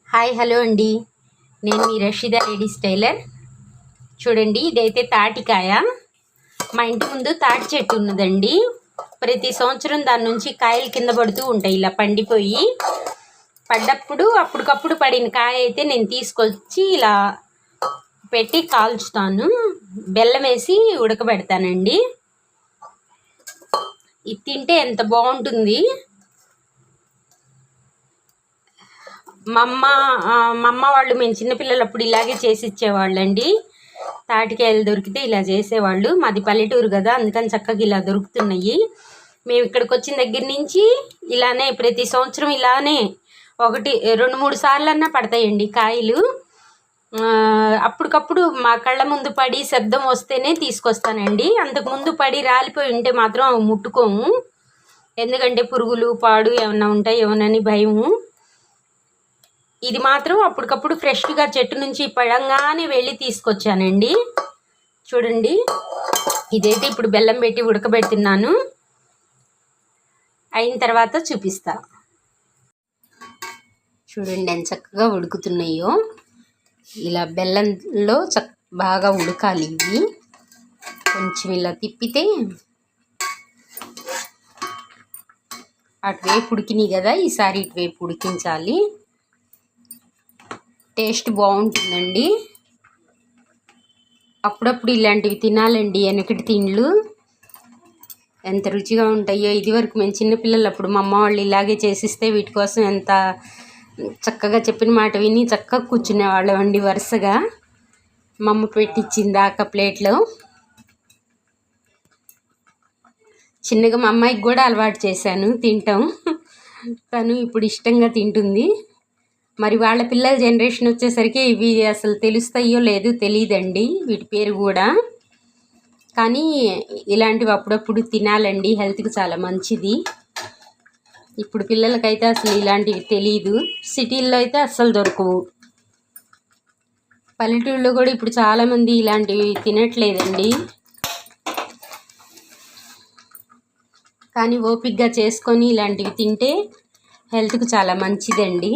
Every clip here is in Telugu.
హాయ్ హలో అండి, నేను మీ రషీదా లేడీస్ టైలర్. చూడండి, ఇదైతే తాటికాయ. మా ఇంటి ముందు తాటి చెట్టు ఉన్నదండి. ప్రతి సంవత్సరం దాని నుంచి కాయలు కింద పడుతూ ఉంటాయి, ఇలా పండిపోయి. పడ్డప్పుడు అప్పటికప్పుడు పడిన కాయ అయితే నేను తీసుకొచ్చి ఇలా పెట్టి కాల్చుతాను. బెల్లం వేసి ఉడకబెడతానండి. ఇది తింటే ఎంత బాగుంటుంది. మా అమ్మ వాళ్ళు మేము చిన్నపిల్లలప్పుడు ఇలాగే చేసి ఇచ్చేవాళ్ళండి. తాటికాయలు దొరికితే ఇలా చేసేవాళ్ళు. మాది పల్లెటూరు కదా, అందుకని చక్కగా ఇలా దొరుకుతున్నాయి. మేము ఇక్కడికి వచ్చిన దగ్గర నుంచి ఇలానే ప్రతి సంవత్సరం ఇలానే 1-2-3 సార్లన్నా పడతాయండి కాయలు. అప్పటికప్పుడు మా కళ్ళ ముందు పడి శబ్దం వస్తేనే తీసుకొస్తానండి. అంతకుముందు పడి రాలిపోయి ఉంటే మాత్రం ముట్టుకోము, ఎందుకంటే పురుగులు పాడు ఏమన్నా ఉంటాయేమోనని భయము. ఇది మాత్రం అప్పటికప్పుడు ఫ్రెష్గా చెట్టు నుంచి పడంగానే వెళ్ళి తీసుకొచ్చానండి. చూడండి, ఇదైతే ఇప్పుడు బెల్లం పెట్టి ఉడకబెడుతున్నాను. అయిన తర్వాత చూపిస్తా. చూడండి ఎంత చక్కగా ఉడుకుతున్నాయో. ఇలా బెల్లంలో బాగా ఉడకాలి ఇవి. కొంచెం ఇలా తిప్పితే అటువైపు ఉడికినాయి కదా, ఈసారి ఇటువైపు ఉడికించాలి. టేస్ట్ బాగుంటుందండి. అప్పుడప్పుడు ఇలాంటివి తినాలండి. వెనకటి తిండ్లు ఎంత రుచిగా ఉంటాయో. ఇదివరకు మేము చిన్నపిల్లలు అప్పుడు మా అమ్మ వాళ్ళు ఇలాగే చేసిస్తే వీటి కోసం ఎంత చక్కగా చెప్పిన మాట విని చక్కగా కూర్చునేవాళ్ళం అండి వరుసగా. మా అమ్మ పెట్టించింది ఆ ప్లేట్లో. చిన్నగా మా అమ్మాయికి కూడా అలవాటు చేశాను తింటాం. తను ఇప్పుడు ఇష్టంగా తింటుంది. మరి వాళ్ళ పిల్లల జనరేషన్ వచ్చేసరికి ఇవి అసలు తెలుస్తాయో లేదో తెలియదండి, వీటి పేరు కూడా. కానీ ఇలాంటివి అప్పుడప్పుడు తినాలండి, హెల్త్కి చాలా మంచిది. ఇప్పుడు పిల్లలకైతే అసలు ఇలాంటివి తెలియదు. సిటీల్లో అయితే అస్సలు దొరకవు. పల్లెటూళ్ళలో కూడా ఇప్పుడు చాలామంది ఇలాంటివి తినట్లేదండి. కానీ ఓపికగా చేసుకొని ఇలాంటివి తింటే హెల్త్కి చాలా మంచిదండి.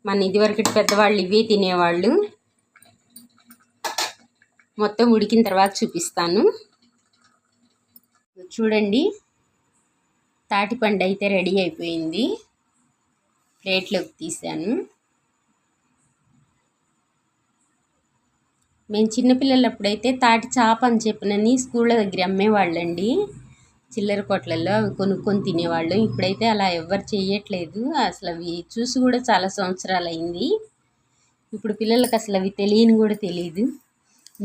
మన ఇదివరకటి పెద్దవాళ్ళు ఇవే తినేవాళ్ళు. మొత్తం ఉడికిన తర్వాత చూపిస్తాను. చూడండి, తాటిపండు అయితే రెడీ అయిపోయింది. ప్లేట్లోకి తీసాను. మేము చిన్నపిల్లలప్పుడైతే తాటి చాప అని చెప్పినని స్కూళ్ళ దగ్గర అమ్మేవాళ్ళండి. చిల్లర కొట్లలో అవి కొనుక్కొని తినేవాళ్ళు. ఇప్పుడైతే అలా ఎవ్వరు చేయట్లేదు. అసలు అవి చూసి కూడా చాలా సంవత్సరాలు అయింది. ఇప్పుడు పిల్లలకి అసలు అవి తెలియని కూడా తెలియదు.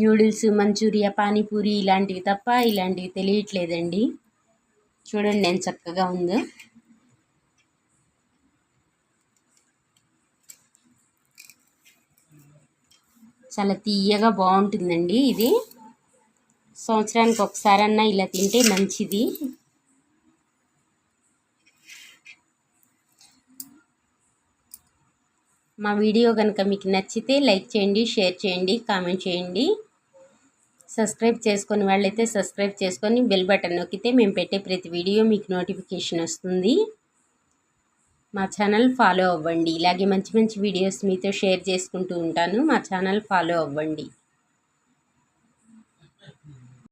న్యూడిల్స్, మంచూరియా, పానీపూరి ఇలాంటివి తప్ప ఇలాంటివి తెలియట్లేదండి. చూడండి ఎంత చక్కగా ఉందో. చాలా తీయగా బాగుంటుందండి. ఇది సంవత్సరానికి ఒకసారన్నా ఇలా తింటే మంచిది. మా వీడియో కనుక మీకు నచ్చితే లైక్ చేయండి, షేర్ చేయండి, కామెంట్ చేయండి. సబ్స్క్రైబ్ చేసుకొని వాళ్ళైతే సబ్స్క్రైబ్ చేసుకొని బెల్ బటన్ నొక్కితే మేము పెట్టే ప్రతి వీడియో మీకు నోటిఫికేషన్ వస్తుంది. మా ఛానల్ ఫాలో అవ్వండి. ఇలాగే మంచి మంచి వీడియోస్ మీతో షేర్ చేసుకుంటూ ఉంటాను. మా ఛానల్ ఫాలో అవ్వండి.